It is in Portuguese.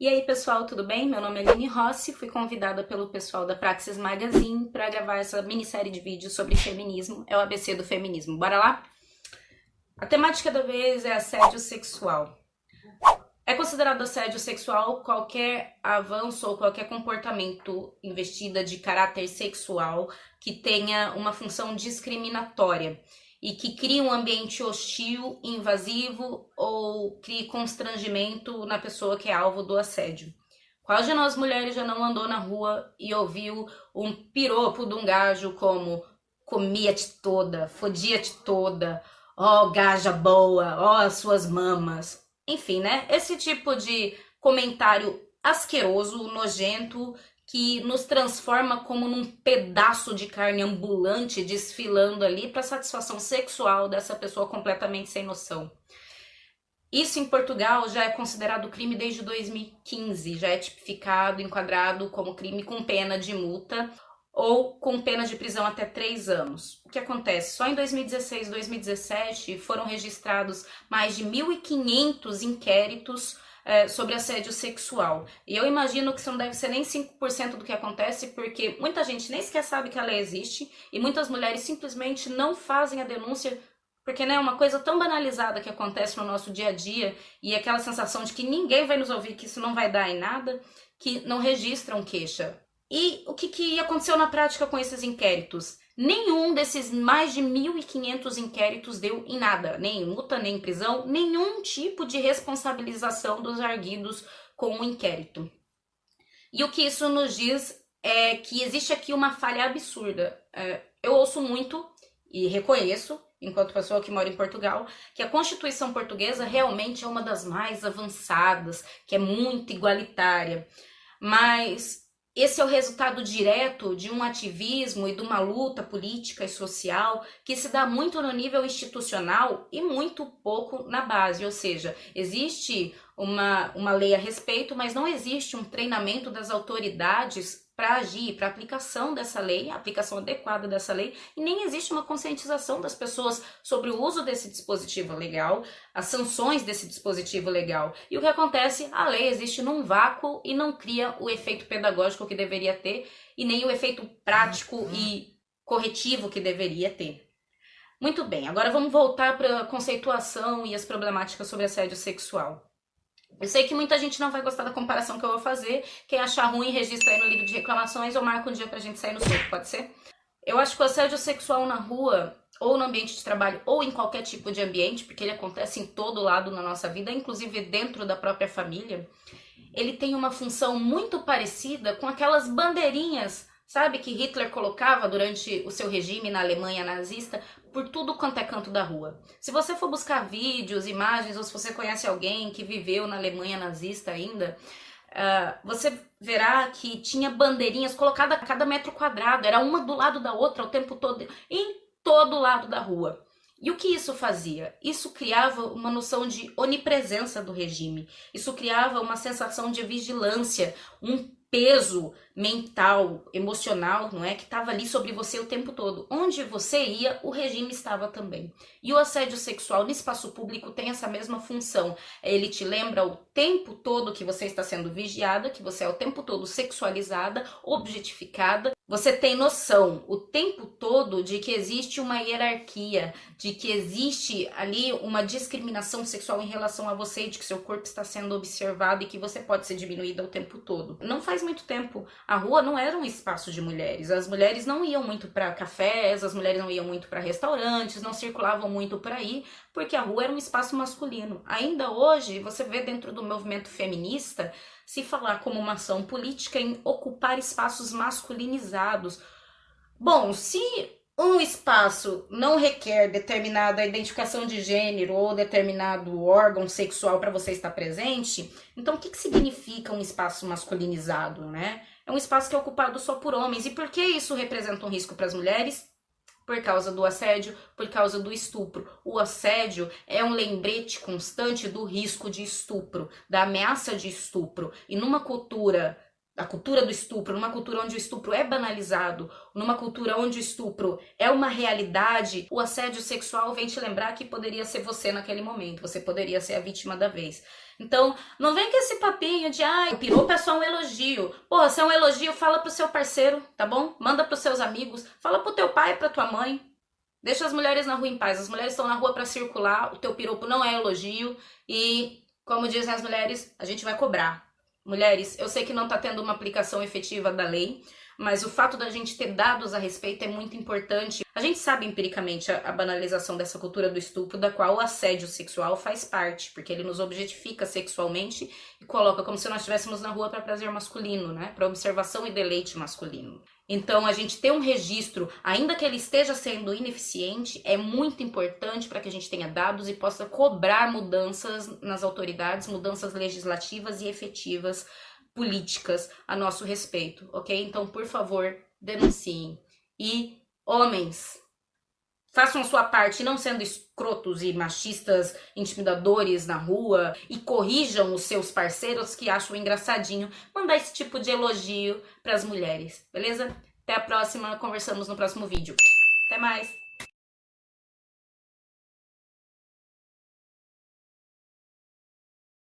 E aí pessoal, tudo bem? Meu nome é Aline Rossi, fui convidada pelo pessoal da Praxis Magazine para gravar essa minissérie de vídeos sobre feminismo, é o ABC do feminismo. Bora lá? A temática da vez é assédio sexual. É considerado assédio sexual qualquer avanço ou qualquer comportamento investido de caráter sexual que tenha uma função discriminatória e que crie um ambiente hostil, invasivo ou crie constrangimento na pessoa que é alvo do assédio. Qual de nós mulheres já não andou na rua e ouviu um piropo de um gajo como comia-te toda, fodia-te toda, ó gaja boa, ó as suas mamas. Enfim, né? Esse tipo de comentário asqueroso, nojento, que nos transforma como num pedaço de carne ambulante desfilando ali para satisfação sexual dessa pessoa completamente sem noção. Isso em Portugal já é considerado crime desde 2015, já é tipificado, enquadrado como crime com pena de multa ou com pena de prisão até 3 anos. O que acontece? Só em 2016 e 2017 foram registrados mais de 1.500 inquéritos sobre assédio sexual. E eu imagino que isso não deve ser nem 5% do que acontece, porque muita gente nem sequer sabe que a lei existe e muitas mulheres simplesmente não fazem a denúncia porque né, é uma coisa tão banalizada que acontece no nosso dia a dia e aquela sensação de que ninguém vai nos ouvir, que isso não vai dar em nada, que não registram queixa. E o que aconteceu na prática com esses inquéritos? Nenhum desses mais de 1.500 inquéritos deu em nada, nem em multa, nem em prisão, nenhum tipo de responsabilização dos arguidos com o inquérito. E o que isso nos diz é que existe aqui uma falha absurda. Eu ouço muito e reconheço, enquanto pessoa que mora em Portugal, que a Constituição portuguesa realmente é uma das mais avançadas, que é muito igualitária. Mas esse é o resultado direto de um ativismo e de uma luta política e social que se dá muito no nível institucional e muito pouco na base. Ou seja, existe uma lei a respeito, mas não existe um treinamento das autoridades para agir, para aplicação dessa lei, a aplicação adequada dessa lei, e nem existe uma conscientização das pessoas sobre o uso desse dispositivo legal, as sanções desse dispositivo legal. E o que acontece? A lei existe num vácuo e não cria o efeito pedagógico que deveria ter e nem o efeito prático e corretivo que deveria ter. Muito bem, agora vamos voltar para a conceituação e as problemáticas sobre assédio sexual. Eu sei que muita gente não vai gostar da comparação que eu vou fazer. Quem achar ruim, registra aí no livro de reclamações ou marca um dia pra gente sair no soco, pode ser? Eu acho que o assédio sexual na rua, ou no ambiente de trabalho, ou em qualquer tipo de ambiente, porque ele acontece em todo lado na nossa vida, inclusive dentro da própria família, ele tem uma função muito parecida com aquelas bandeirinhas, sabe, que Hitler colocava durante o seu regime na Alemanha nazista por tudo quanto é canto da rua. Se você for buscar vídeos, imagens, ou se você conhece alguém que viveu na Alemanha nazista ainda, você verá que tinha bandeirinhas colocadas a cada metro quadrado, era uma do lado da outra o tempo todo, em todo lado da rua. E o que isso fazia? Isso criava uma noção de onipresença do regime, isso criava uma sensação de vigilância, um peso mental, emocional, não é? Que estava ali sobre você o tempo todo. Onde você ia, o regime estava também. E o assédio sexual no espaço público tem essa mesma função. Ele te lembra o tempo todo que você está sendo vigiada, que você é o tempo todo sexualizada, objetificada. Você tem noção o tempo todo de que existe uma hierarquia, de que existe ali uma discriminação sexual em relação a você, de que seu corpo está sendo observado e que você pode ser diminuída o tempo todo. Não faz muito tempo, a rua não era um espaço de mulheres. As mulheres não iam muito para cafés, as mulheres não iam muito para restaurantes, não circulavam muito por aí, porque a rua era um espaço masculino. Ainda hoje, você vê dentro do movimento feminista se falar como uma ação política em ocupar espaços masculinizados. Bom, se um espaço não requer determinada identificação de gênero ou determinado órgão sexual para você estar presente, então o que significa um espaço masculinizado, né? É um espaço que é ocupado só por homens. E por que isso representa um risco para as mulheres? Por causa do assédio, por causa do estupro. O assédio é um lembrete constante do risco de estupro, da ameaça de estupro. E numa cultura a cultura do estupro, numa cultura onde o estupro é banalizado, numa cultura onde o estupro é uma realidade, o assédio sexual vem te lembrar que poderia ser você naquele momento, você poderia ser a vítima da vez. Então, não vem com esse papinho de, o piropo é só um elogio. Porra, se é um elogio, fala pro seu parceiro, tá bom? Manda pros seus amigos, fala pro teu pai, pra tua mãe. Deixa as mulheres na rua em paz, as mulheres estão na rua pra circular, o teu piropo não é elogio e, como dizem as mulheres, a gente vai cobrar. Mulheres, eu sei que não está tendo uma aplicação efetiva da lei, mas o fato da gente ter dados a respeito é muito importante. A gente sabe empiricamente a banalização dessa cultura do estupro, da qual o assédio sexual faz parte, porque ele nos objetifica sexualmente e coloca como se nós estivéssemos na rua para prazer masculino, né? Para observação e deleite masculino. Então, a gente ter um registro, ainda que ele esteja sendo ineficiente, é muito importante para que a gente tenha dados e possa cobrar mudanças nas autoridades, mudanças legislativas e efetivas, políticas a nosso respeito, ok? Então, por favor, denunciem. E, homens, façam a sua parte, não sendo escrotos e machistas, intimidadores na rua, e corrijam os seus parceiros que acham engraçadinho mandar esse tipo de elogio para as mulheres, beleza? Até a próxima, conversamos no próximo vídeo. Até mais!